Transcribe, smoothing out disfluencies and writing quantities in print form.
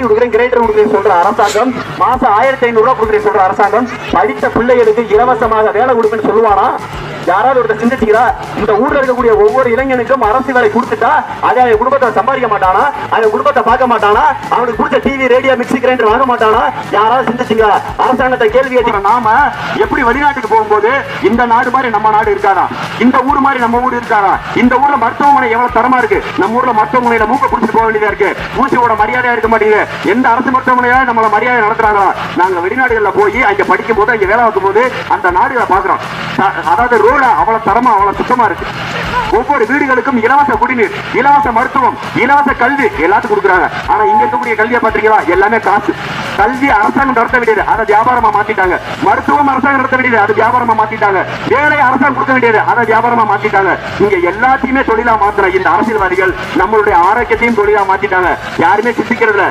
Mixie கொடுக்குறேன், grinder கொடுக்குறேன் சொல்ற அரசாங்கம், மாசம் 1500 ரூபாய் கொடுக்குறேன் சொல்ற அரசாங்கம், படித்த பிள்ளைகளுக்கு இலவசமாக வேலை கொடுக்குன்னு சொல்லுவானா? யாராவது ஒருத்தர் சிந்திச்சுக்கிறா? இந்த ஊர்ல இருக்கக்கூடிய ஒவ்வொரு இளைஞனுக்கும் அரசு வேலை கொடுத்துட்டா அதை அவன் குடும்பத்தை சம்பாதிக்க மாட்டானா? அவன் குடும்பத்தை பார்க்க மாட்டானா? அவனுக்கு பிடிச்ச டிவி, ரேடியோ, மிக்சி கிரைண்டர் வாங்க மாட்டானா? யாராவது சிந்திச்சுங்களா? அரசாங்கத்தை கேள்வி கேட்கிறோம். நாம எப்படி வெளிநாட்டுக்கு போகும்போது இந்த நாடு மாதிரி நம்ம நாடு இருக்காதா? இந்த ஊர் மாதிரி நம்ம ஊர் இருக்காதா? இந்த ஊர்ல மருத்துவமனை எவ்வளவு தரமா இருக்கு? நம்ம ஊர்ல மருத்துவமனையில மூக்க பிடிச்சிட்டு போக வேண்டியதா இருக்கு. ஊசியோட மரியாதையா இருக்க மாட்டேங்குது. எந்த அரசு மருத்துவமனையா நம்மள மரியாதை நடத்துறாங்களா? நாங்க வெளிநாடுகள்ல போய் அங்க படிக்கும் போது, அங்க வேலை பார்க்கும் போது அந்த நாடுகளை பாக்குறோம். அதாவது ரோட அவ்வளவு தரமா, அவ்வளவு சுத்தமா இருக்கு. ஒவ்வொரு வீடுகளுக்கும் இலவச குடிநீர், இலவச மருத்துவம், இலவச கல்வி எல்லாத்துக்கும் கொடுக்குறாங்க. ஆனா இங்க இருக்கக்கூடிய கல்வியை பாத்தீங்களா? எல்லாமே காசு. கல்வி அரசாங்கம் நடத்த வேண்டியது, அதை வியாபாரமா மாத்திட்டாங்க. மருத்துவம் அரசாங்கம் நடத்த வேண்டியது, அது வியாபாரமா மாத்திட்டாங்க. வேலை அரசாங்கம் கொடுக்க வேண்டியது, அதை வியாபாரமா மாத்திட்டாங்க. இங்க எல்லாத்தையுமே தொழிலா மாத்தின இந்த அரசியல்வாதிகள் நம்மளுடைய ஆரோக்கியத்தையும் தொழிலா மாத்திட்டாங்க. யாருமே சிந்திக்கிறது இல்ல.